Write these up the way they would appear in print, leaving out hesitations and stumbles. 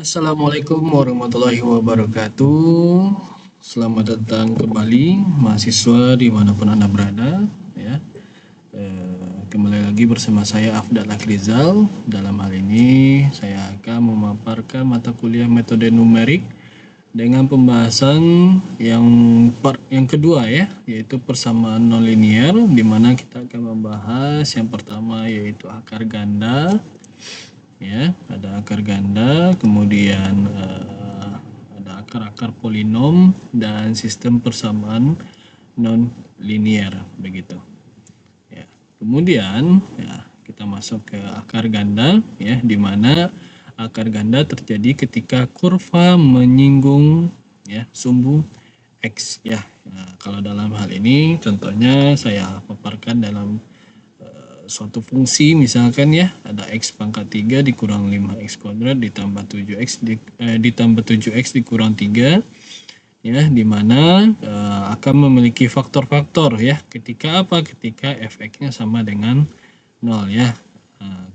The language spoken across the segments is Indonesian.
Assalamualaikum warahmatullahi wabarakatuh. Selamat datang kembali mahasiswa dimanapun Anda berada. Ya, kembali lagi bersama saya Afdal Akrizal. Dalam hal ini saya akan memaparkan mata kuliah metode numerik dengan pembahasan yang kedua ya, yaitu persamaan nonlinear, di mana kita akan membahas yang pertama yaitu akar ganda. Ya, ada akar ganda, kemudian ada akar-akar polinom dan sistem persamaan non linear begitu. Ya. Kemudian ya kita masuk ke akar ganda ya, di mana akar ganda terjadi ketika kurva menyinggung ya sumbu x ya. Nah, kalau dalam hal ini contohnya saya paparkan dalam suatu fungsi misalkan ya ada x pangkat 3 dikurang 5x kuadrat ditambah 7x dikurang 3 ya, di mana akan memiliki faktor-faktor ya ketika fx-nya sama dengan 0 ya.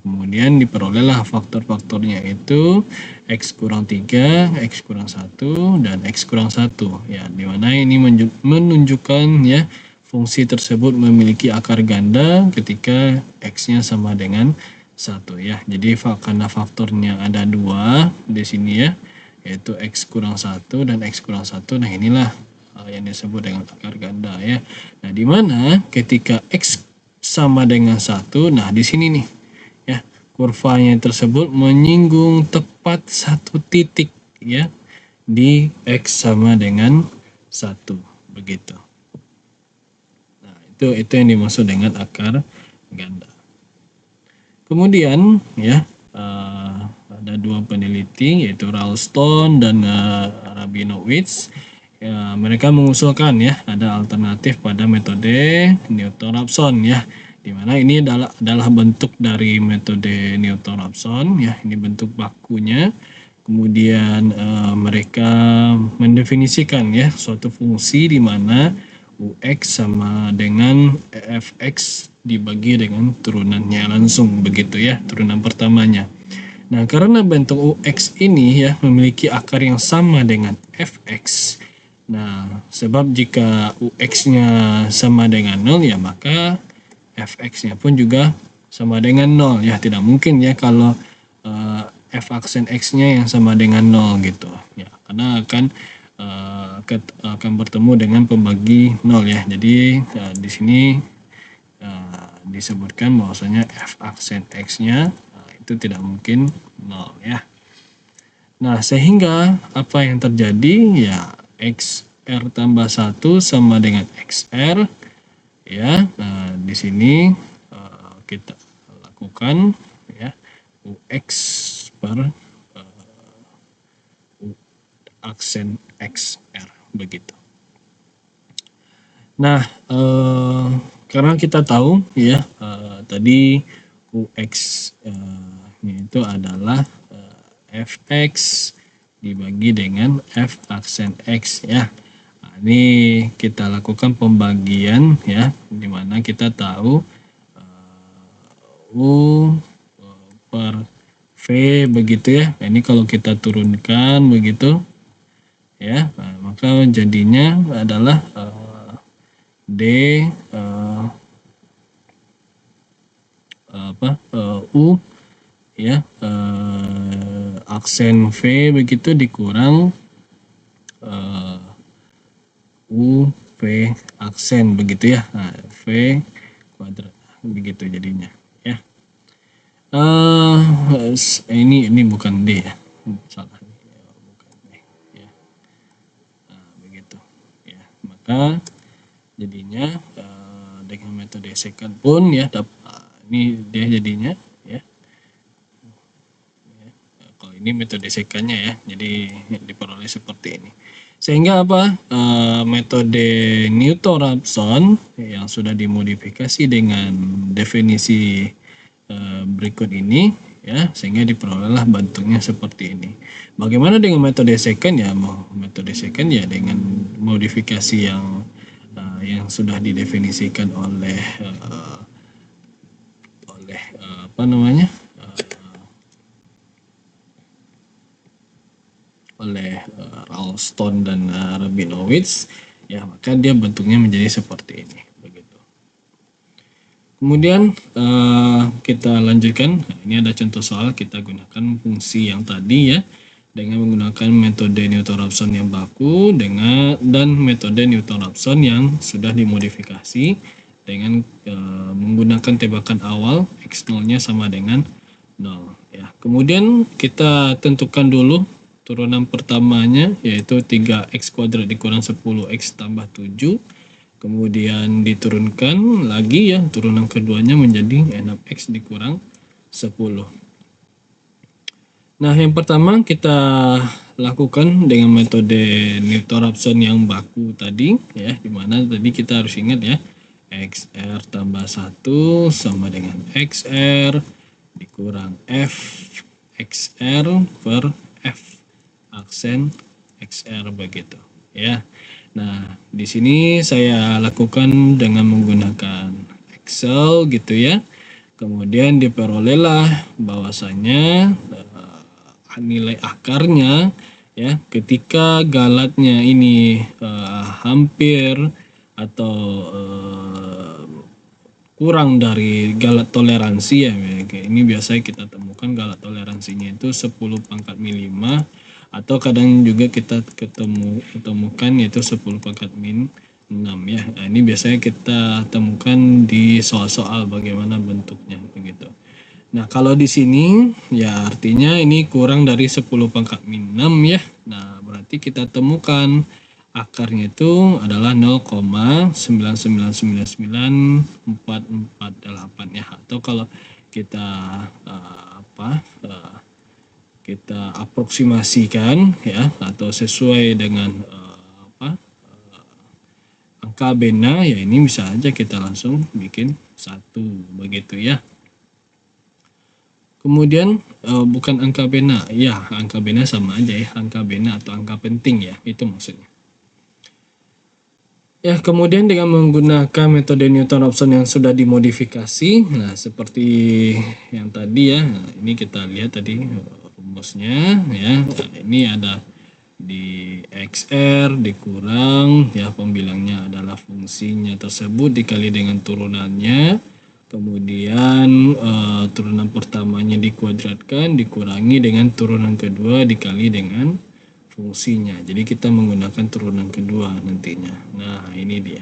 Kemudian diperolehlah faktor-faktornya itu x kurang 3, x kurang 1, dan x kurang 1 ya, di mana ini menunjukkan ya fungsi tersebut memiliki akar ganda ketika x-nya sama dengan 1 ya. Jadi karena faktornya ada 2 di sini ya, yaitu x kurang 1 dan x kurang 1. Nah, inilah yang disebut dengan akar ganda ya. Nah, di mana ketika x sama dengan 1, nah di sini nih ya, kurvanya tersebut menyinggung tepat satu titik ya di x sama dengan 1 begitu. Itu yang dimaksud dengan akar ganda. Kemudian ya ada dua peneliti yaitu Ralston dan Rabinowitz. Ya, mereka mengusulkan ya ada alternatif pada metode Newton-Raphson ya, di mana ini adalah bentuk dari metode Newton-Raphson ya, ini bentuk bakunya. Kemudian mereka mendefinisikan ya suatu fungsi di mana UX sama dengan fx dibagi dengan turunannya langsung begitu ya, turunan pertamanya. Nah, karena bentuk UX ini ya memiliki akar yang sama dengan fx. Nah, sebab jika UX-nya sama dengan 0 ya maka fx-nya pun juga sama dengan 0 ya. Tidak mungkin ya kalau f aksen x-nya yang sama dengan 0 gitu ya, karena akan bertemu dengan pembagi 0 ya. Jadi di sini disebutkan bahwasanya f aksen x-nya itu tidak mungkin 0 ya. Nah, sehingga apa yang terjadi ya, xr tambah 1 sama dengan xr ya. Nah, di sini kita lakukan ya ux per aksen xr begitu. Nah, karena kita tahu ya tadi ux itu adalah fx dibagi dengan f aksen x ya. Nah, ini kita lakukan pembagian ya, dimana kita tahu u per v begitu ya. Nah, ini kalau kita turunkan begitu ya, nah, maka jadinya adalah d u ya aksen v begitu dikurang u v aksen begitu ya. Nah, v kuadrat begitu jadinya ya. Ini bukan d ya, salah, bukan d ya. Nah, begitu ya, maka jadinya dengan metode secant pun ya ini dia jadinya ya. Kalau ini metode secantnya ya, jadi diperoleh seperti ini. Sehingga apa? Metode Newton-Raphson yang sudah dimodifikasi dengan definisi berikut ini ya, sehingga diperolehlah bentuknya seperti ini. Bagaimana dengan metode secant ya? Metode secant ya dengan modifikasi yang sudah didefinisikan oleh apa namanya Stone dan Rabinowitz, ya maka dia bentuknya menjadi seperti ini begitu. Kemudian kita lanjutkan. Ini ada contoh soal, kita gunakan fungsi yang tadi ya, dengan menggunakan metode Newton-Raphson yang baku dan metode Newton-Raphson yang sudah dimodifikasi dengan menggunakan tebakan awal x0-nya sama dengan 0 ya. Kemudian kita tentukan dulu turunan pertamanya, yaitu 3x kuadrat dikurang 10x tambah 7. Kemudian diturunkan lagi ya, turunan keduanya menjadi 6x dikurang 10. Nah, yang pertama kita lakukan dengan metode Newton-Raphson yang baku tadi ya, dimana tadi kita harus ingat ya, xr tambah 1 sama dengan xr dikurang f xr per f aksen xr begitu ya. Nah, di sini saya lakukan dengan menggunakan Excel gitu ya. Kemudian diperolehlah bahwasanya nilai akarnya ya, ketika galatnya ini hampir atau kurang dari galat toleransi ya. Ini biasanya kita temukan galat toleransinya itu 10 pangkat min 5, atau kadang juga kita ketemukan yaitu 10 pangkat min 6 ya. Nah, ini biasanya kita temukan di soal-soal bagaimana bentuknya begitu. Nah, kalau di sini ya artinya ini kurang dari 10 pangkat min 6 ya. Nah, berarti kita temukan akarnya itu adalah 0,9999448 ya. Atau kalau kita kita aproksimasikan ya, atau sesuai dengan angka bena ya, ini bisa aja kita langsung bikin 1 begitu ya. Kemudian bukan angka bena, ya angka bena sama aja ya, angka bena atau angka penting ya, itu maksudnya. Ya, kemudian dengan menggunakan metode Newton-Raphson yang sudah dimodifikasi, nah seperti yang tadi ya, nah, ini kita lihat tadi rumusnya ya. Nah, ini ada di xr dikurang ya, pembilangnya adalah fungsinya tersebut dikali dengan turunannya. Kemudian turunan pertamanya dikuadratkan dikurangi dengan turunan kedua dikali dengan fungsinya. Jadi kita menggunakan turunan kedua nantinya. Nah, ini dia.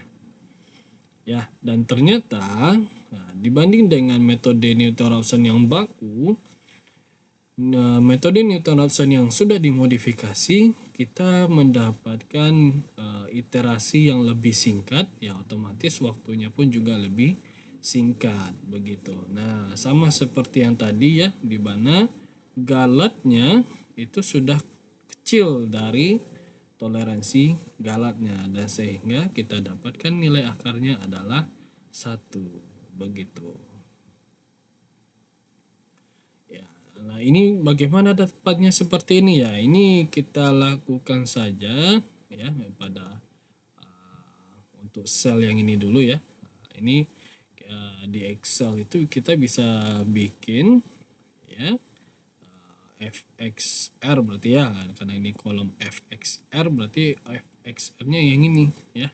Ya, dan ternyata dibanding dengan metode Newton-Raphson yang baku, metode Newton-Raphson yang sudah dimodifikasi, kita mendapatkan iterasi yang lebih singkat ya, otomatis waktunya pun juga lebih singkat begitu. Nah, sama seperti yang tadi ya, di mana galatnya itu sudah kecil dari toleransi galatnya, dan sehingga kita dapatkan nilai akarnya adalah 1 begitu. Ya, nah ini bagaimana dapatnya seperti ini ya? Ini kita lakukan saja ya pada untuk sel yang ini dulu ya. Ini di Excel itu kita bisa bikin ya fxr berarti ya, karena ini kolom fxr berarti fxr-nya yang ini ya.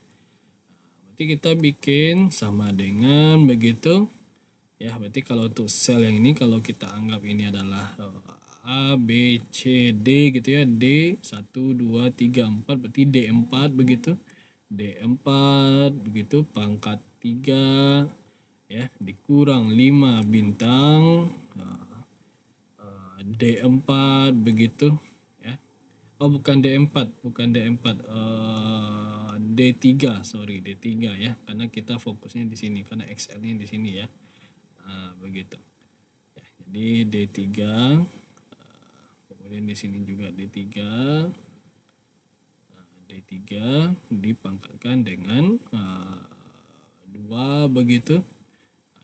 Berarti kita bikin sama dengan begitu ya. Berarti kalau untuk sel yang ini, kalau kita anggap ini adalah A, B, C, D gitu ya, D 1, 2, 3, 4 berarti D4 begitu, D4 begitu, pangkat 3 ya, dikurang 5 bintang D4 begitu ya. Oh, bukan D4 D3 sorry, D3 ya, karena kita fokusnya di sini karena XL-nya di sini ya. Begitu ya, jadi D3 kemudian di sini juga D3 D3 dipangkatkan dengan 2 begitu.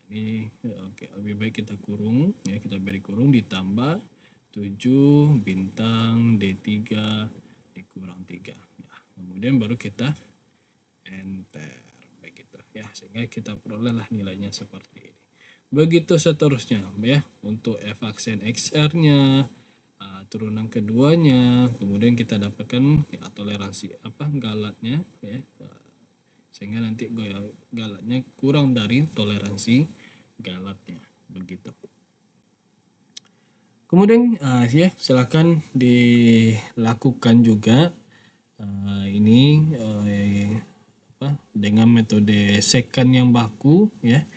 Ini oke, lebih baik kita kurung ya, kita beri kurung ditambah 7 bintang D3 dikurang 3 ya. Kemudian baru kita enter begitu ya, sehingga kita perolehlah nilainya seperti ini. Begitu seterusnya ya, untuk f aksen xr nya turunan keduanya, kemudian kita dapatkan ya, toleransi galatnya ya, sehingga nanti galatnya kurang dari toleransi galatnya begitu. Kemudian ya silakan dilakukan juga ini dengan metode secant yang baku ya.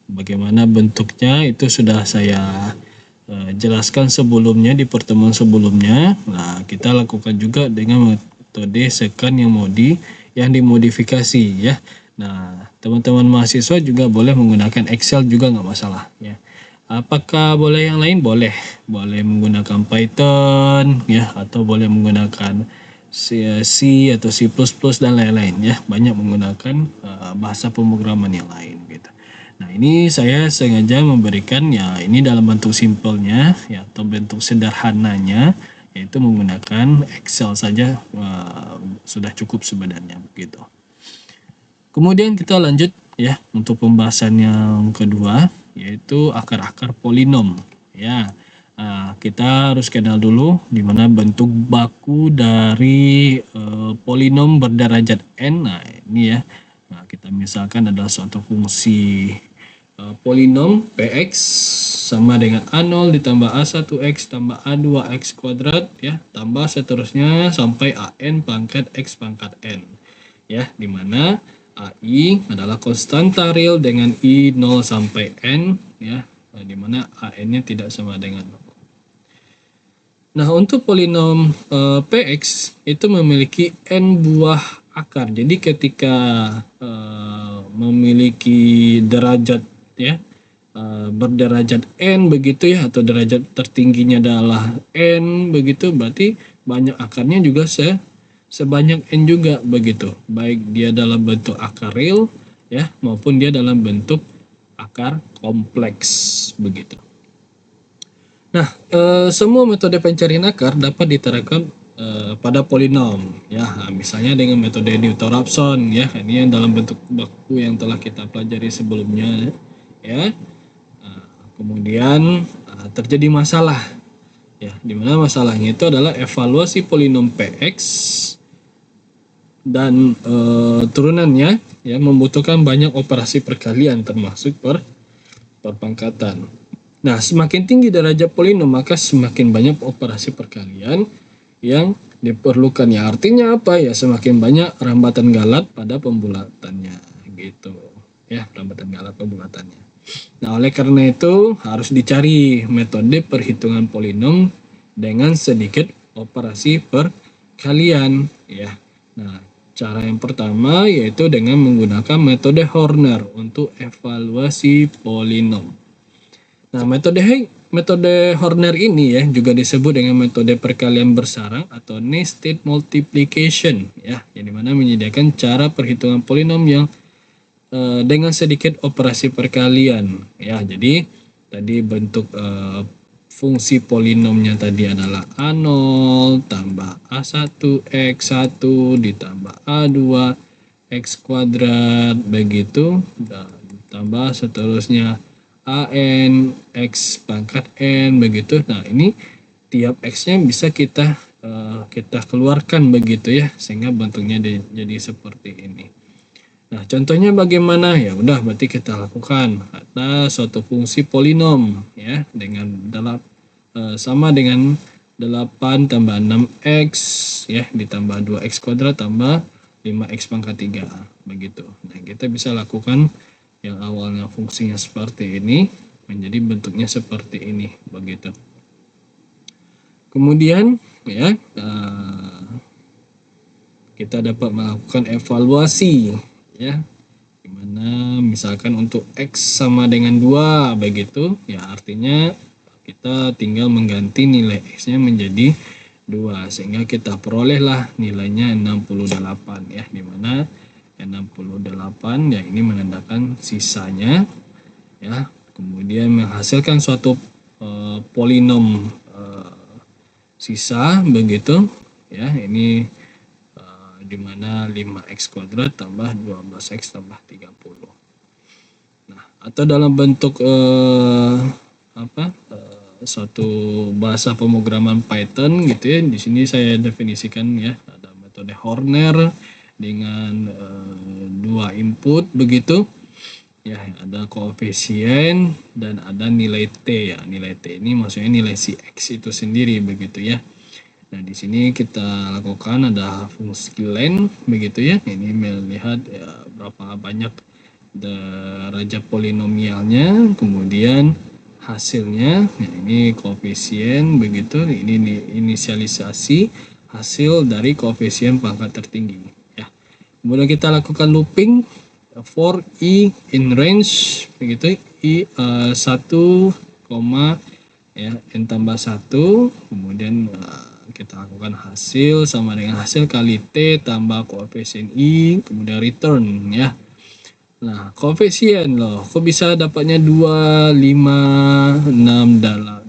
Bagaimana bentuknya itu sudah saya jelaskan sebelumnya di pertemuan sebelumnya. Nah, kita lakukan juga dengan metode secant yang dimodifikasi ya. Nah, teman-teman mahasiswa juga boleh menggunakan Excel juga nggak masalah ya. Apakah boleh yang lain? Boleh menggunakan Python ya, atau boleh menggunakan C atau C++ dan lain-lain ya. Banyak menggunakan bahasa pemrograman yang lain gitu. Nah, ini saya sengaja memberikan ya ini dalam bentuk simpelnya ya, atau bentuk sederhananya, yaitu menggunakan Excel saja sudah cukup sebenarnya begitu. Kemudian kita lanjut ya untuk pembahasan yang kedua, yaitu akar-akar polinom ya. Kita harus kenal dulu di mana bentuk baku dari polinom berderajat n. Nah, ini ya. Nah, kita misalkan adalah suatu fungsi polinom px sama dengan A0 ditambah A1x tambah A2x kuadrat ya, tambah seterusnya sampai an pangkat x pangkat n ya, dimana AI adalah konstanta real dengan I 0 sampai n ya, dimana an-nya tidak sama dengan 0. Nah, untuk polinom px itu memiliki n buah akar. Jadi ketika memiliki derajat ya berderajat n begitu ya, atau derajat tertingginya adalah n begitu, berarti banyak akarnya juga sebanyak n juga begitu, baik dia dalam bentuk akar real ya maupun dia dalam bentuk akar kompleks begitu. Nah, semua metode pencarian akar dapat diterapkan pada polinom ya. Nah, misalnya dengan metode Newton-Raphson ya, ini yang dalam bentuk baku yang telah kita pelajari sebelumnya ya. Kemudian terjadi masalah ya, dimana masalahnya itu adalah evaluasi polinom px dan turunannya ya membutuhkan banyak operasi perkalian termasuk perpangkatan. Nah, semakin tinggi derajat polinom maka semakin banyak operasi perkalian yang diperlukan ya. Artinya apa ya, semakin banyak rambatan galat pada pembulatannya gitu ya, rambatan galat pembulatannya. Nah, oleh karena itu harus dicari metode perhitungan polinom dengan sedikit operasi perkalian ya. Nah, cara yang pertama yaitu dengan menggunakan metode Horner untuk evaluasi polinom. Nah, metode Horner ini ya juga disebut dengan metode perkalian bersarang atau nested multiplication ya, yang dimana menyediakan cara perhitungan polinom yang dengan sedikit operasi perkalian ya. Jadi tadi bentuk fungsi polinomnya tadi adalah A0 tambah A1x1 ditambah A2x kuadrat begitu, dan tambah seterusnya an x pangkat n begitu. Nah, ini tiap x-nya bisa kita keluarkan begitu ya, sehingga bentuknya jadi seperti ini. Nah, contohnya bagaimana? Ya udah, berarti kita lakukan atas suatu fungsi polinom ya dengan sama dengan 8 tambah 6x ya ditambah 2x kuadrat tambah 5x pangkat 3 begitu. Nah, kita bisa lakukan yang awalnya fungsinya seperti ini menjadi bentuknya seperti ini begitu. Kemudian ya kita dapat melakukan evaluasi ya, dimana misalkan untuk x sama dengan 2 begitu ya, artinya kita tinggal mengganti nilai x-nya menjadi 2 sehingga kita perolehlah nilainya 68 ya, dimana 68 ya ini menandakan sisanya ya, kemudian menghasilkan suatu polinom sisa begitu ya, ini dimana 5x kuadrat tambah 12x tambah 30. Nah, atau dalam bentuk suatu bahasa pemrograman Python gitu ya. Di sini saya definisikan ya, ada metode Horner dengan dua input begitu. Ya, ada koefisien dan ada nilai T ya. Nilai T ini maksudnya nilai si X itu sendiri begitu ya. Nah, di sini kita lakukan ada fungsi len begitu ya. Ini melihat ya, berapa banyak derajat polinomialnya, kemudian hasilnya. Nah, ini koefisien begitu. Ini inisialisasi hasil dari koefisien pangkat tertinggi ya. Kemudian kita lakukan looping for i in range begitu, i 1, ya n tambah 1, kemudian kita lakukan hasil sama dengan hasil kali t tambah koefisien i, kemudian return ya. Nah, koefisien loh, kok bisa dapatnya 2, 5, 6,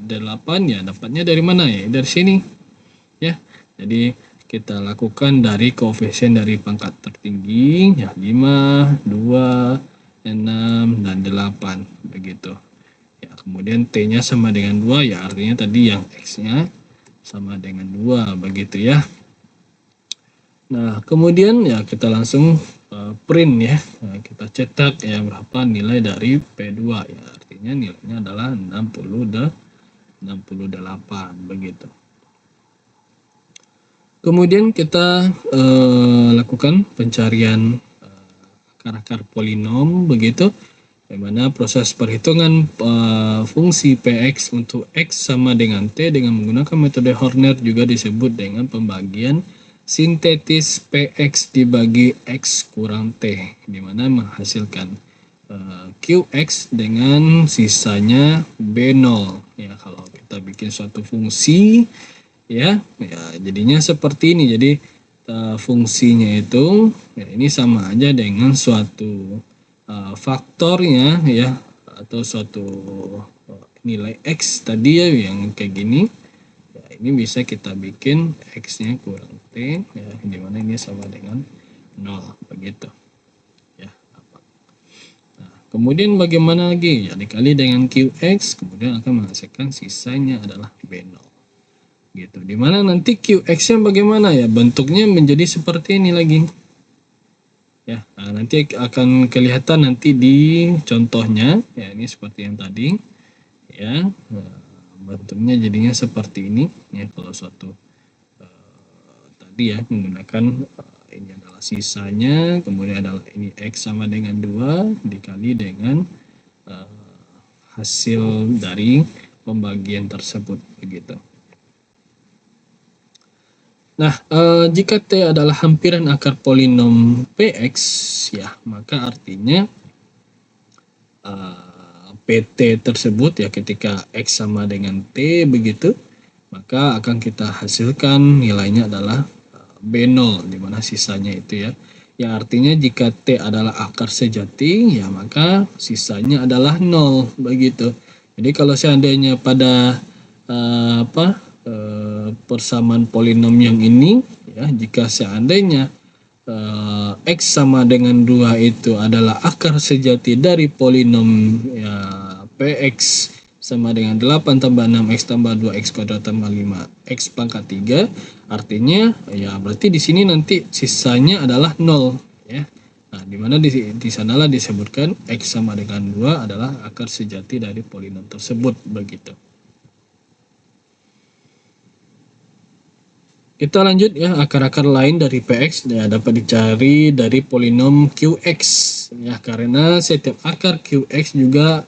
8 ya, dapatnya dari mana ya? Dari sini ya. Jadi kita lakukan dari koefisien dari pangkat tertinggi ya, 5, 2, 6, dan 8 begitu ya. Kemudian T-nya sama dengan 2 ya, artinya tadi yang X-nya sama dengan 2 begitu ya. Nah, kemudian ya kita langsung print ya. Nah, kita cetak ya berapa nilai dari P2 ya, artinya nilainya adalah 68 begitu. Kemudian kita lakukan pencarian akar-akar polinom begitu, di mana proses perhitungan fungsi Px untuk X sama dengan T dengan menggunakan metode Horner juga disebut dengan pembagian sintetis Px dibagi X kurang T, di mana menghasilkan Qx dengan sisanya B0 ya. Kalau kita bikin suatu fungsi ya jadinya seperti ini. Jadi fungsinya itu ya, ini sama aja dengan suatu faktornya ya, atau suatu nilai X tadi ya yang kayak gini ya, ini bisa kita bikin X nya kurang T ya, dimana ini sama dengan 0 begitu ya. Nah, kemudian bagaimana lagi ya, dikali dengan Qx kemudian akan menghasilkan sisanya adalah B0 gitu. Dimana nanti Qx-nya bagaimana ya, bentuknya menjadi seperti ini lagi ya. Nah, nanti akan kelihatan nanti di contohnya ya, ini seperti yang tadi ya. Nah, bentuknya jadinya seperti ini ya. Kalau suatu tadi ya menggunakan ini adalah sisanya, kemudian adalah ini X sama dengan 2 dikali dengan hasil dari pembagian tersebut begitu. Nah, jika T adalah hampiran akar polinom Px ya, maka artinya PT tersebut ya, ketika X sama dengan T begitu, maka akan kita hasilkan nilainya adalah B0, di mana sisanya itu ya. Yang artinya jika T adalah akar sejati ya, maka sisanya adalah 0 begitu. Jadi kalau seandainya pada persamaan polinom yang ini ya, jika seandainya X sama dengan 2 itu adalah akar sejati dari polinom ya, Px sama dengan 8 tambah 6x tambah 2x kuadrat tambah 5x pangkat 3, artinya ya berarti di sini nanti sisanya adalah 0 ya. Nah, dimana di sanalah disebutkan X sama dengan 2 adalah akar sejati dari polinom tersebut begitu. Kita lanjut ya, akar-akar lain dari Px ya, dapat dicari dari polinom Qx ya, karena setiap akar Qx juga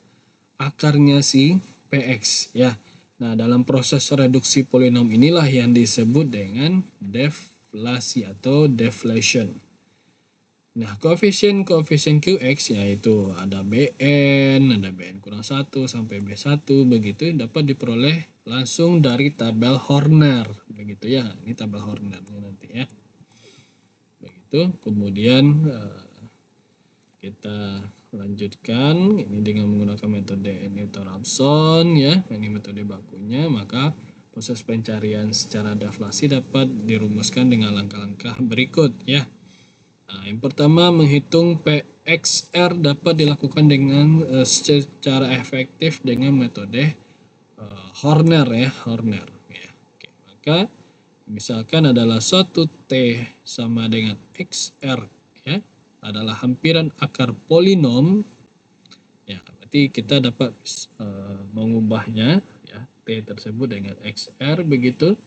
akarnya si Px ya. Nah, dalam proses reduksi polinom inilah yang disebut dengan deflasi atau deflation. Nah, koefisien Qx yaitu ada Bn, ada Bn kurang 1 sampai B1 begitu, dapat diperoleh langsung dari tabel Horner begitu ya. Ini tabel Hornernya nanti ya. Begitu. Kemudian kita lanjutkan ini dengan menggunakan metode Newton-Raphson ya. Ini metode bakunya, maka proses pencarian secara deflasi dapat dirumuskan dengan langkah-langkah berikut ya. Nah, yang pertama, menghitung PXR dapat dilakukan dengan secara efektif dengan metode Horner ya, Horner ya. Oke, maka misalkan adalah suatu T sama dengan XR ya, adalah hampiran akar polinom ya, berarti kita dapat mengubahnya ya, T tersebut dengan XR begitu.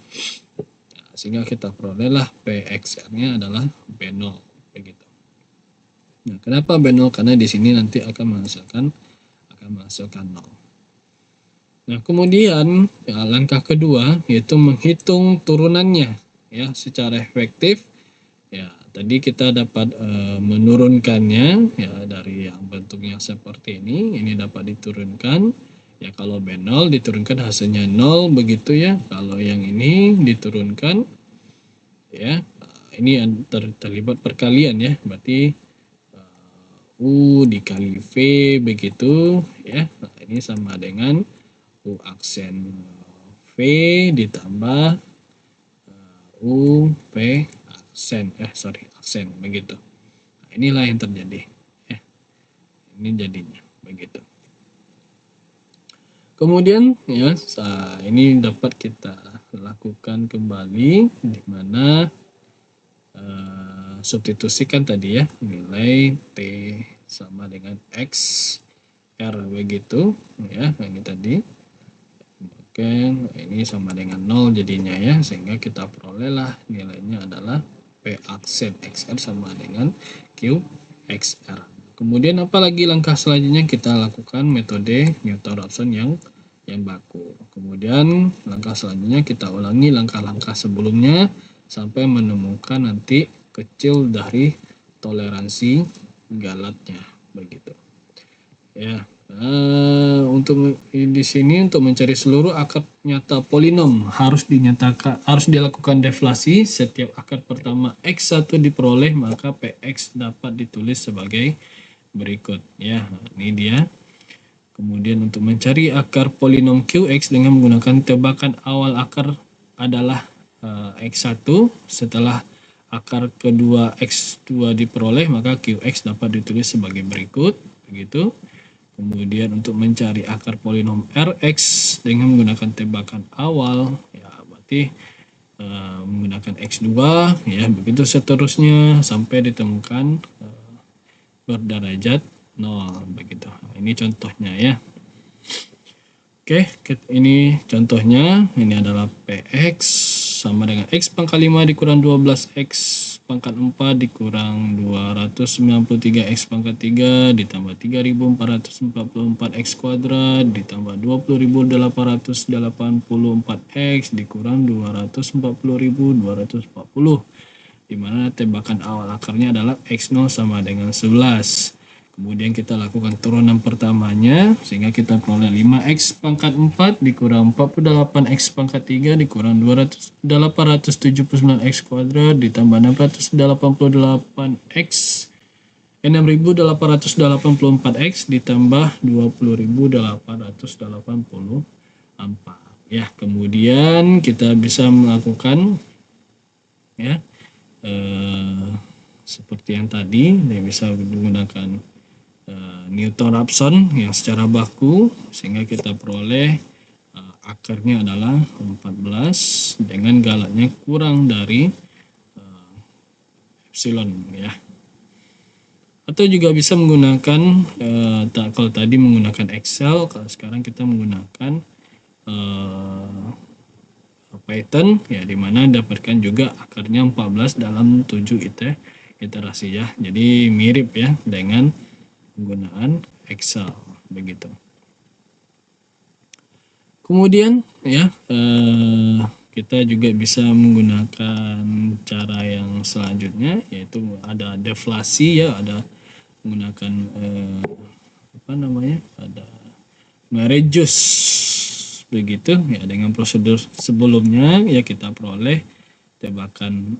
Nah, sehingga kita perolehlah PXR-nya adalah B0 begitu. Nah, kenapa B0? Karena di sini nanti akan menghasilkan 0. Nah, kemudian ya, langkah kedua yaitu menghitung turunannya ya secara efektif. Ya, tadi kita dapat menurunkannya ya dari yang bentuknya seperti ini dapat diturunkan. Ya, kalau B0 diturunkan hasilnya 0 begitu ya. Kalau yang ini diturunkan ya, ini terlibat perkalian ya. Berarti U dikali V begitu ya. Nah, ini sama dengan U aksen V ditambah U V aksen begitu. Nah, inilah yang terjadi ya. Ini jadinya begitu. Kemudian ya, ini dapat kita lakukan kembali di mana substitusikan tadi ya, nilai T sama dengan X R begitu ya, ini tadi. Oke, ini sama dengan 0 jadinya ya, sehingga kita perolehlah nilainya adalah P aksen XR sama dengan Q XR. Kemudian apalagi langkah selanjutnya kita lakukan metode Newton-Raphson yang baku. Kemudian langkah selanjutnya kita ulangi langkah-langkah sebelumnya sampai menemukan nanti kecil dari toleransi galatnya begitu. Ya. Untuk di sini untuk mencari seluruh akar nyata polinom harus dilakukan deflasi. Setiap akar pertama X1 diperoleh, maka PX dapat ditulis sebagai berikut ya. Ini dia. Kemudian untuk mencari akar polinom QX dengan menggunakan tebakan awal akar adalah X1. Setelah akar kedua X2 diperoleh, maka QX dapat ditulis sebagai berikut begitu. Kemudian untuk mencari akar polinom Rx dengan menggunakan tebakan awal ya, berarti menggunakan X2 ya, begitu seterusnya sampai ditemukan berderajat 0 begitu. Nah, ini contohnya ya. Oke, ini contohnya, ini adalah Px sama dengan X pangkat 5 dikurang 12X pangkat 4 dikurang 293 X pangkat 3 ditambah 3444 X kuadrat ditambah 20.884 X dikurang 240.240, dimana tebakan awal akarnya adalah X0 sama dengan 11. Kemudian kita lakukan turunan pertamanya sehingga kita peroleh 5X pangkat 4 dikurang 48X pangkat 3 dikurang 879X kuadrat ditambah 688X 6.884X ditambah 20.884 ya. Kemudian kita bisa melakukan ya seperti yang tadi, bisa menggunakan Newton-Raphson yang secara baku sehingga kita peroleh akarnya adalah 14 dengan galatnya kurang dari epsilon ya. Atau juga bisa menggunakan kalau tadi menggunakan Excel, kalau sekarang kita menggunakan Python ya, dimana dapatkan juga akarnya 14 dalam 7 iterasi ya. Jadi mirip ya dengan penggunaan Excel begitu. Kemudian ya kita juga bisa menggunakan cara yang selanjutnya, yaitu ada deflasi ya, ada menggunakan ada mereduce begitu ya, dengan prosedur sebelumnya ya kita peroleh tebakan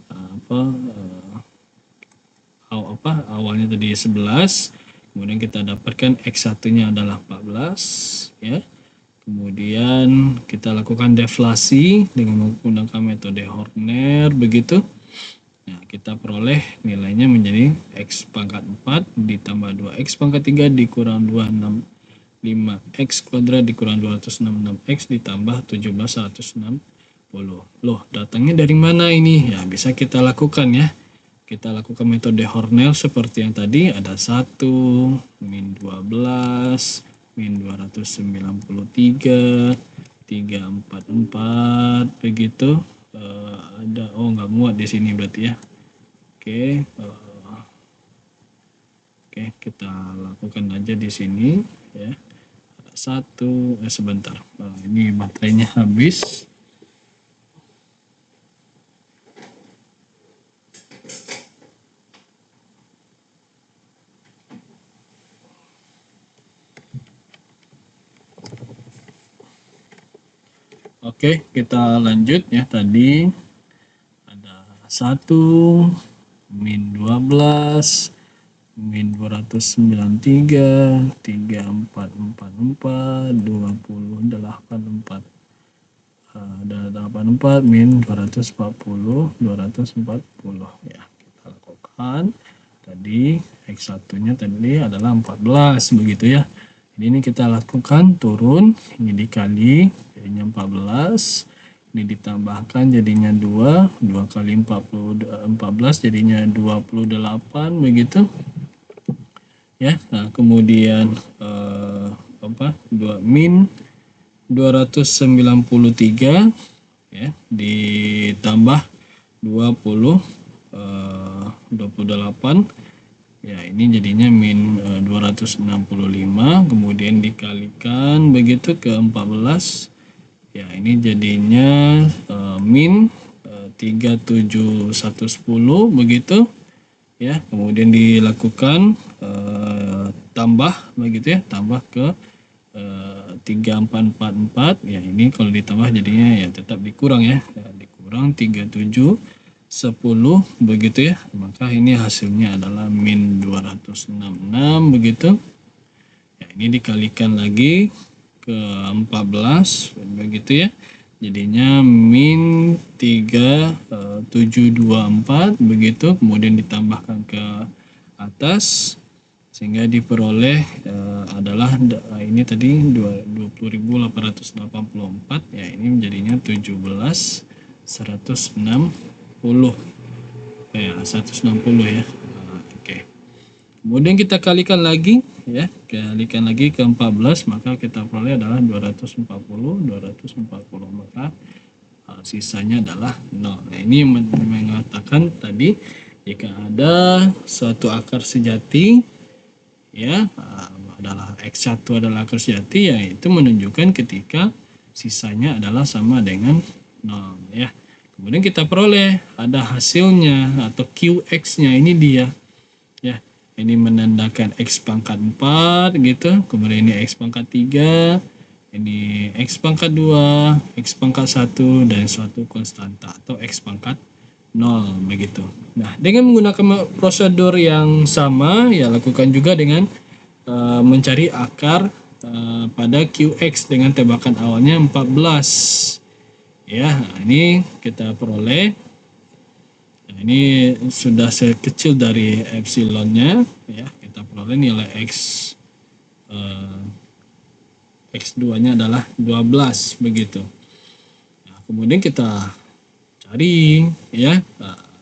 awalnya tadi 11. Kemudian kita dapatkan X1-nya adalah 14 ya. Kemudian kita lakukan deflasi dengan menggunakan metode Horner begitu. Nah, kita peroleh nilainya menjadi X pangkat 4 ditambah 2X pangkat 3 dikurang 5x kuadrat dikurang 266x ditambah 17.160. Loh, datangnya dari mana ini? Ya, bisa kita lakukan ya. Kita lakukan metode Hornell seperti yang tadi, ada 1, min 12, min 293, 344, begitu. Ada, nggak muat di sini berarti ya. Oke, kita lakukan aja di sini ya. Ada 1, sebentar. Ini baterainya habis. Oke, kita lanjut ya. Tadi ada 1, min 12, min 293, 3444, 284. Ada 84 min 240, 240 ya. Kita lakukan. Tadi X1-nya tadi adalah 14 begitu ya. Ini kita lakukan turun, ini dikali jadinya 14, ini ditambahkan jadinya 2 kali 14 jadinya 28 begitu ya. Nah, kemudian 2 min 293 ya ditambah 28 ya, ini jadinya min 265, kemudian dikalikan begitu ke 14 ya, ini jadinya min 37110 begitu ya. Kemudian dilakukan tambah begitu ya, tambah ke 3444 ya. Ini kalau ditambah jadinya ya tetap dikurang ya, dikurang 3710 begitu ya. Maka ini hasilnya adalah min 266 begitu ya. Ini dikalikan lagi ke 14 begitu ya, jadinya min 3724 begitu. Kemudian ditambahkan ke atas sehingga diperoleh adalah ini tadi 20.884 ya. Ini menjadinya 17.160 ya, 160 ya. Oke. Kemudian kita kalikan lagi ya, kalikan lagi ke 14, maka kita peroleh adalah 240, maka sisanya adalah 0. Nah, ini mengatakan tadi jika ada suatu akar sejati ya, adalah X1 adalah akar sejati ya, itu menunjukkan ketika sisanya adalah sama dengan 0 ya. Kemudian kita peroleh ada hasilnya atau QX-nya, ini dia ya. Ini menandakan X pangkat 4 gitu, kemudian ini X pangkat 3, ini X pangkat 2, X pangkat 1, dan suatu konstanta atau X pangkat 0 begitu. Nah, dengan menggunakan prosedur yang sama ya, lakukan juga dengan mencari akar pada QX dengan tebakan awalnya 14 ya. Nah, ini kita peroleh. Nah, ini sudah sekecil dari epsilonnya ya, kita peroleh nilai X2-nya adalah 12 begitu. Nah, kemudian kita cari ya,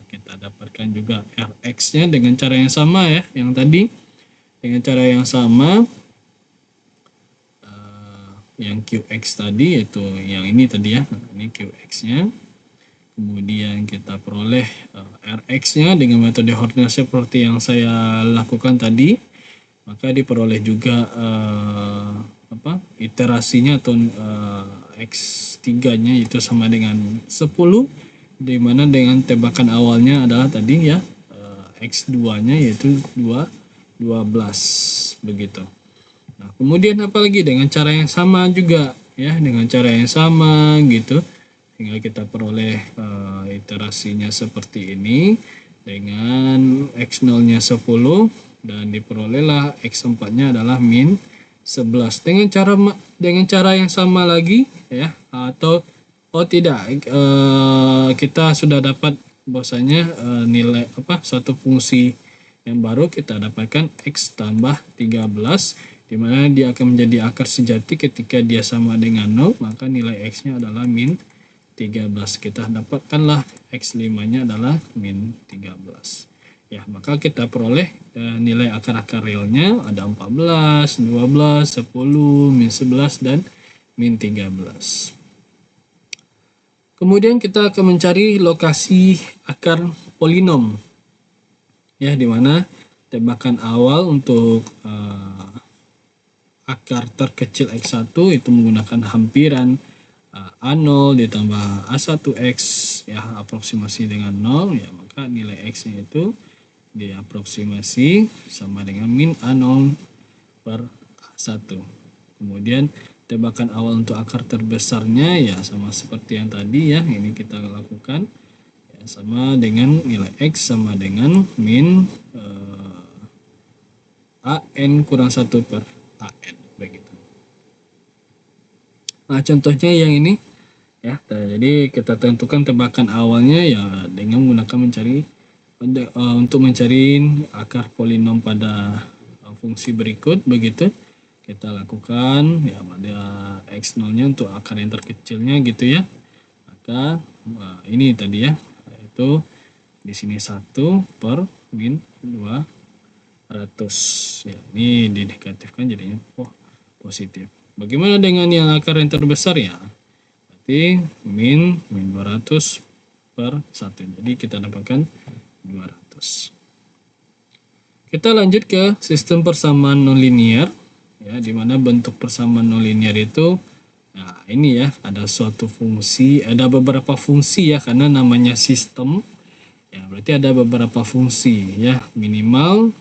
kita dapatkan juga Rx-nya dengan cara yang sama ya, yang tadi dengan cara yang sama. Yang QX tadi yaitu yang ini tadi ya, ini QX-nya. Kemudian kita peroleh Rx-nya dengan metode Hornell seperti yang saya lakukan tadi. Maka diperoleh juga iterasinya atau X3-nya itu sama dengan 10, di mana dengan tebakan awalnya adalah tadi ya, X2-nya yaitu 12 begitu. Nah, kemudian apalagi dengan cara yang sama juga ya, dengan cara yang sama gitu. Tinggal kita peroleh iterasinya seperti ini dengan X0-nya 10 dan diperolehlah X4-nya adalah min 11 dengan cara yang sama lagi ya, atau tidak, kita sudah dapat bahwasanya nilai suatu fungsi yang baru kita dapatkan X tambah 13 di mana dia akan menjadi akar sejati ketika dia sama dengan 0, maka nilai X-nya adalah min 13. Kita dapatkanlah X5-nya adalah min 13. Ya, maka kita peroleh nilai akar-akar realnya ada 14, 12, 10, min 11, dan min 13. Kemudian kita akan mencari lokasi akar polinom. Ya, di mana tembakan awal untuk akar terkecil X1 itu menggunakan hampiran A0 ditambah A1X, ya, aproksimasi dengan 0, ya, maka nilai X-nya itu diaproksimasi sama dengan min A0 per A1. Kemudian tembakan awal untuk akar terbesarnya ya sama seperti yang tadi, ya, ini kita lakukan, ya, sama dengan nilai X sama dengan min AN kurang 1 per AN, begitu. Nah, contohnya yang ini, ya. Jadi kita tentukan tembakan awalnya ya dengan menggunakan untuk mencari akar polinom pada fungsi berikut, begitu. Kita lakukan ya pada X0-nya untuk akar yang terkecilnya, gitu ya. Maka ini tadi, ya, yaitu di sini 1 per min 200, ya, ini dinegatifkan jadinya positif. Bagaimana dengan yang akar yang terbesar, ya? Berarti min 200 per 1. Jadi kita dapatkan 200. Kita lanjut ke sistem persamaan nonlinear, ya, di mana bentuk persamaan nonlinear itu, nah ini ya, ada suatu fungsi, ada beberapa fungsi, ya, karena namanya sistem, ya, berarti ada beberapa fungsi, ya, minimal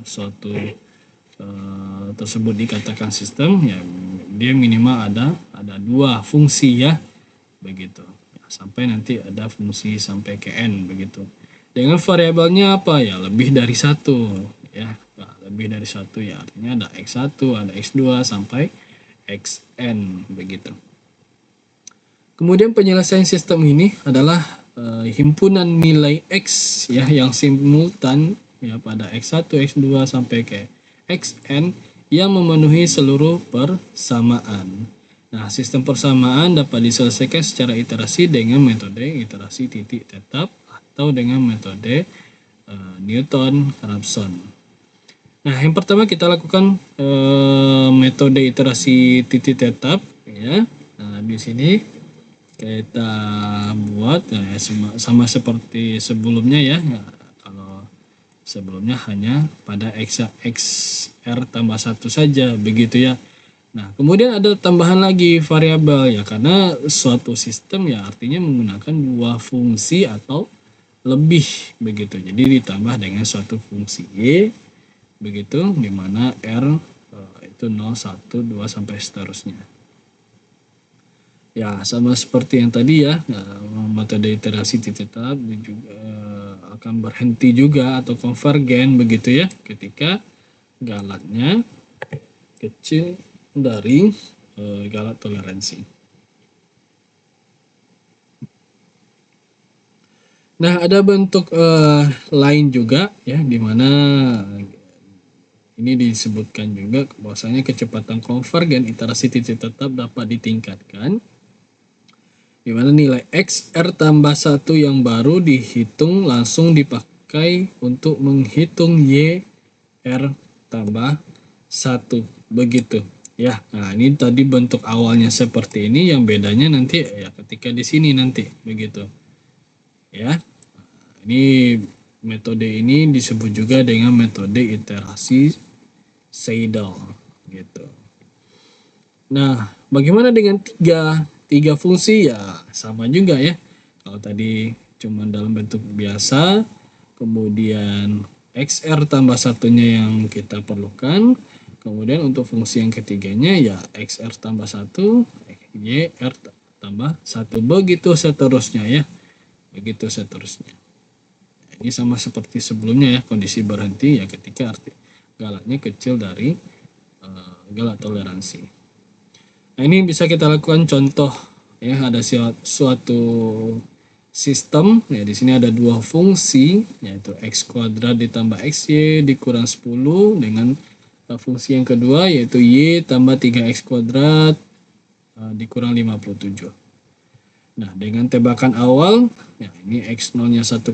suatu tersebut dikatakan sistem, ya, dia minimal ada 2 fungsi, ya, begitu, ya, sampai nanti ada fungsi sampai ke n, begitu. Dengan variabelnya apa, ya, lebih dari 1, ya, nah, lebih dari 1, ya, artinya ada x1, ada x2 sampai xn, begitu. Kemudian penyelesaian sistem ini adalah himpunan nilai x, ya, yang simultan, ya, pada x1, x2 sampai ke xn yang memenuhi seluruh persamaan. Nah, sistem persamaan dapat diselesaikan secara iterasi dengan metode iterasi titik tetap atau dengan metode Newton-Raphson. Nah, yang pertama kita lakukan metode iterasi titik tetap, ya. Nah, di sini kita buat sama seperti sebelumnya, ya. Nah, kalau sebelumnya hanya pada XR tambah 1 saja, begitu, ya. Nah, kemudian ada tambahan lagi variabel, ya, karena suatu sistem, ya, artinya menggunakan 2 fungsi atau lebih, begitu. Jadi ditambah dengan suatu fungsi Y, begitu, di mana R itu 0, 1, 2 sampai seterusnya. Ya, sama seperti yang tadi, ya, metode iterasi titik tetap juga akan berhenti juga atau konvergen, begitu, ya, ketika galatnya kecil dari galat toleransi. Nah, ada bentuk lain juga, ya, di mana ini disebutkan juga bahwasanya kecepatan konvergen iterasi titik tetap dapat ditingkatkan, di mana nilai XR tambah 1 yang baru dihitung langsung dipakai untuk menghitung YR tambah 1, begitu, ya. Nah, ini tadi bentuk awalnya seperti ini, yang bedanya nanti, ya, ketika di sini nanti, begitu, ya. Ini metode ini disebut juga dengan metode iterasi Seidel, gitu. Nah, bagaimana dengan tiga fungsi, ya, sama juga, ya. Kalau tadi cuma dalam bentuk biasa, kemudian XR tambah 1-nya yang kita perlukan, kemudian untuk fungsi yang ketiganya, ya, XR tambah 1, YR tambah 1, begitu seterusnya, ya, begitu seterusnya. Ini sama seperti sebelumnya, ya, kondisi berhenti, ya, ketika galatnya kecil dari galat toleransi. Nah, ini bisa kita lakukan contoh, ya, ada suatu sistem, ya, di sini ada 2 fungsi, yaitu x kuadrat ditambah xy dikurang 10 dengan fungsi yang kedua yaitu Y tambah 3X kuadrat dikurang 57. Nah, dengan tebakan awal, ya ini X0-nya 1,5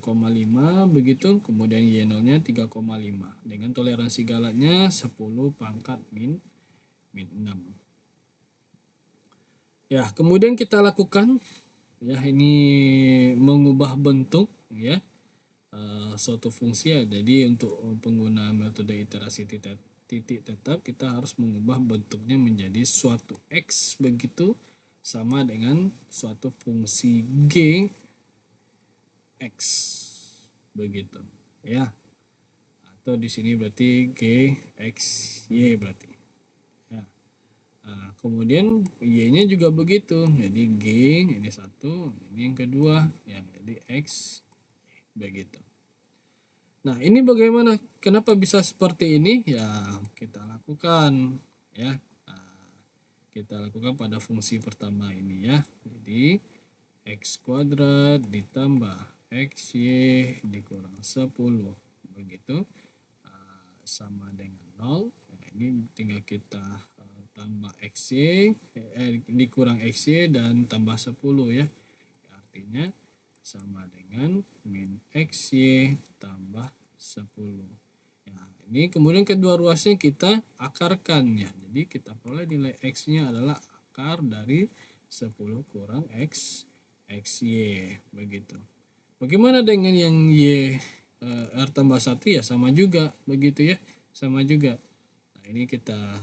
begitu, kemudian Y0-nya 3,5. Dengan toleransi galaknya 10 pangkat min 6. Ya, kemudian kita lakukan ya ini mengubah bentuk ya suatu fungsi ya. Jadi untuk pengguna metode iterasi titik tetap kita harus mengubah bentuknya menjadi suatu X begitu sama dengan suatu fungsi G X begitu ya, atau di sini berarti G X Y berarti ya. Nah, kemudian Y-nya juga begitu, jadi G ini satu, ini yang kedua ya, jadi X begitu. Nah, ini bagaimana, kenapa bisa seperti ini ya, kita lakukan ya. Kita lakukan pada fungsi pertama ini ya. Jadi X kuadrat ditambah XY dikurang 10 begitu sama dengan 0. Nah, ini tinggal kita tambah XY dikurang XY dan tambah 10 ya. Artinya sama dengan min XY tambah 10. Ya, ini kemudian kedua ruasnya kita akarkan ya. Jadi kita peroleh nilai X-nya adalah akar dari 10 kurang X XY begitu. Bagaimana dengan yang Y R tambah 1 ya, sama juga begitu ya, sama juga. Nah, ini kita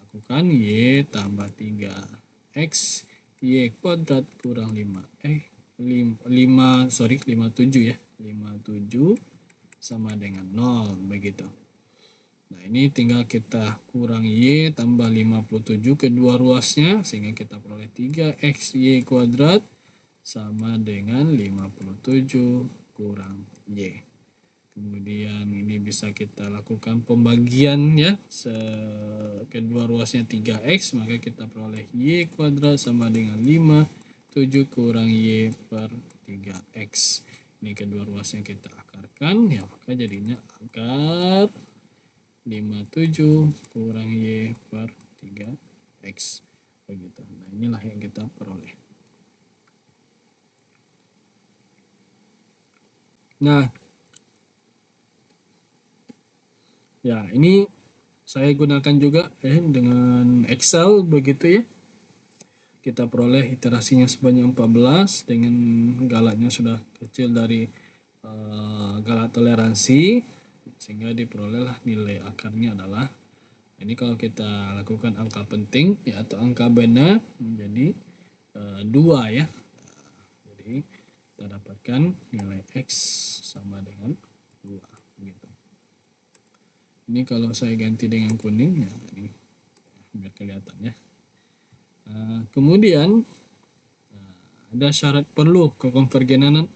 lakukan Y tambah 3X Y kuadrat kurang 57 ya, 57 sama dengan 0 begitu. Nah, ini tinggal kita kurang Y tambah 57 kedua ruasnya sehingga kita peroleh 3X Y kuadrat sama dengan 57 kurang Y. Kemudian ini bisa kita lakukan pembagian ya, kedua ruasnya 3X, maka kita peroleh Y kuadrat sama dengan 57 kurang Y per 3X. Ini kedua ruasnya kita akarkan ya, maka jadinya akar 57 kurang Y per 3X begitu. Nah, inilah yang kita peroleh. Nah, ya ini saya gunakan juga dengan Excel begitu ya. Kita peroleh iterasinya sebanyak 14 dengan galaknya sudah kecil dari galak toleransi, sehingga diperolehlah nilai akarnya adalah, ini kalau kita lakukan angka penting ya atau angka benar menjadi 2 ya. Jadi kita dapatkan nilai X sama dengan 2 gitu. Ini kalau saya ganti dengan kuning ya, ini biar kelihatan ya. Kemudian ada syarat perlu kekonvergenan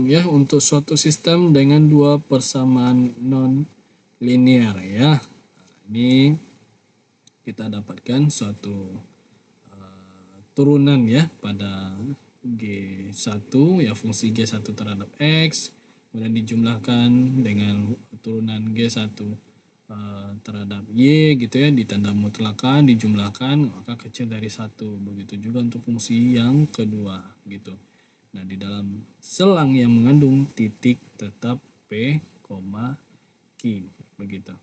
ya untuk suatu sistem dengan dua persamaan non linear ya. Ini kita dapatkan suatu turunan ya pada G1 ya, fungsi G1 terhadap X, kemudian dijumlahkan dengan turunan G1 terhadap Y gitu ya, ditanda mutlakan dijumlahkan maka kecil dari 1. Begitu juga untuk fungsi yang kedua gitu. Nah, di dalam selang yang mengandung titik tetap P, Q begitu.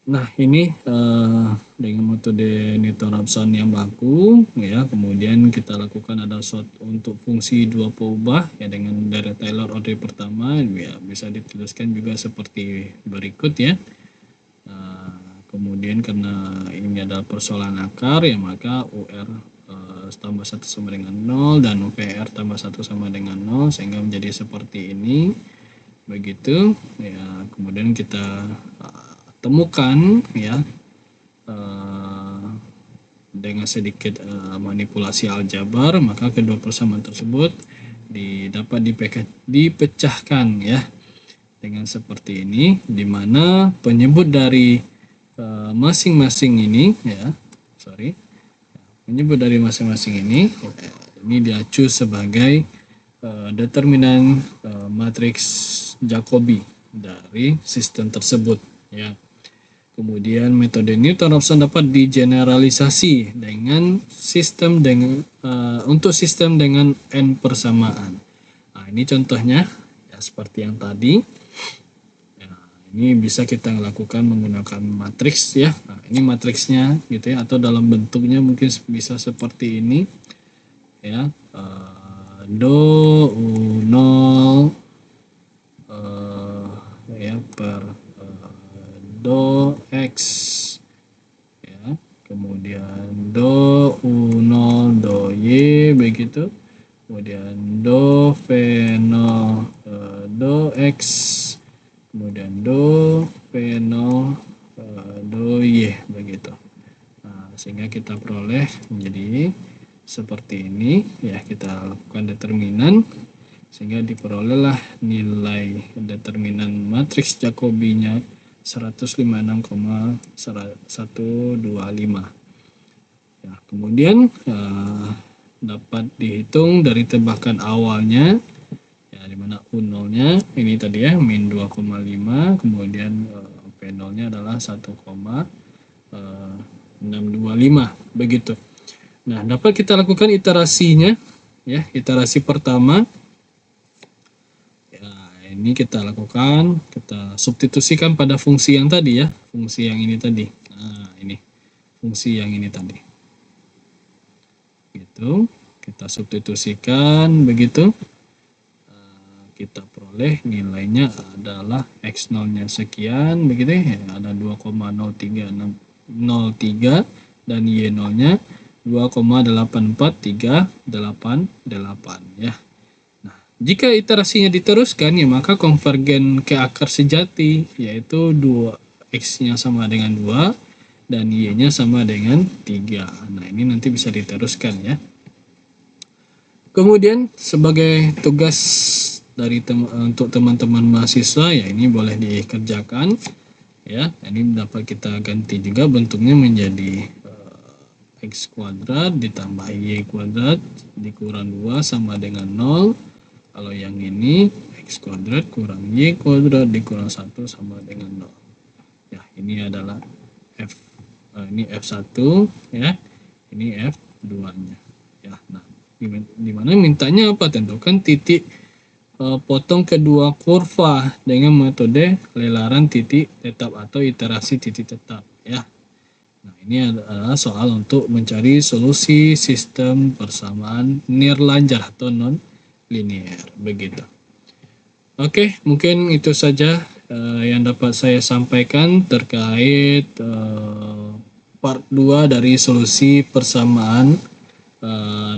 Nah, ini dengan metode Newton-Raphson yang baku ya. Kemudian kita lakukan ada untuk fungsi dua peubah ya dengan dari Taylor-Odry pertama ya, bisa dituliskan juga seperti berikut ya. Kemudian karena ini adalah persoalan akar ya, maka UR tambah 1 sama dengan 0 dan UPR tambah 1 sama dengan 0 sehingga menjadi seperti ini begitu ya. Kemudian kita temukan ya dengan sedikit manipulasi aljabar, maka kedua persamaan tersebut dapat dipecahkan ya dengan seperti ini, di mana penyebut dari masing-masing ini ya, penyebut dari masing-masing ini diacu sebagai determinan matriks Jacobi dari sistem tersebut, ya. Kemudian metode Newton-Raphson dapat digeneralisasi dengan sistem untuk sistem dengan n persamaan. Nah, ini contohnya ya seperti yang tadi. Ya, ini bisa kita lakukan menggunakan matriks ya. Nah, ini matriksnya gitu ya, atau dalam bentuknya mungkin bisa seperti ini ya. Do U0 ya per do X ya, kemudian do U0 do Y begitu, kemudian do V0 do X, kemudian do V0 do Y begitu. Nah, sehingga kita peroleh menjadi seperti ini ya, kita lakukan determinan sehingga diperolehlah nilai determinan matriks Jacobi-nya 156,125. Ya, kemudian dapat dihitung dari tebakan awalnya ya, di mana U0-nya ini tadi ya min 2,5, kemudian P0-nya adalah 1,625 begitu. Nah, dapat kita lakukan iterasinya ya. Iterasi pertama ya, ini kita lakukan, kita substitusikan pada fungsi yang tadi ya, fungsi yang ini tadi. Nah, ini fungsi yang ini tadi. Gitu, kita substitusikan begitu. Kita peroleh nilainya adalah X0-nya sekian begitu ya, ada 2,03 dan Y0-nya 2,84388 ya. Nah, jika iterasinya diteruskan ya, maka konvergen ke akar sejati, yaitu 2X-nya sama dengan 2 dan Y-nya sama dengan 3. Nah, ini nanti bisa diteruskan ya. Kemudian sebagai tugas dari untuk teman-teman mahasiswa ya, ini boleh dikerjakan ya. Ini dapat kita ganti juga bentuknya menjadi X kuadrat ditambah Y kuadrat dikurang 2 sama dengan 0. Kalau yang ini X kuadrat kurang Y kuadrat dikurang 1 sama dengan 0. Ya, ini adalah ini F1 ya. Ini F2-nya. Ya, nah, dimana mintanya apa? Tentukan titik potong kedua kurva dengan metode lelaran titik tetap atau iterasi titik tetap ya. Nah, ini adalah soal untuk mencari solusi sistem persamaan nirlanjar atau non linear begitu. Oke, mungkin itu saja yang dapat saya sampaikan terkait part 2 dari solusi persamaan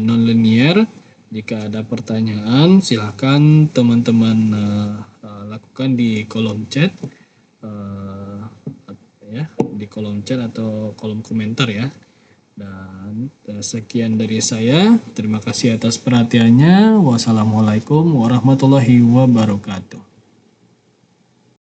non linear. Jika ada pertanyaan, silakan teman-teman lakukan di kolom chat ya, di kolom chat atau kolom komentar ya. Dan sekian dari saya. Terima kasih atas perhatiannya. Wassalamualaikum warahmatullahi wabarakatuh.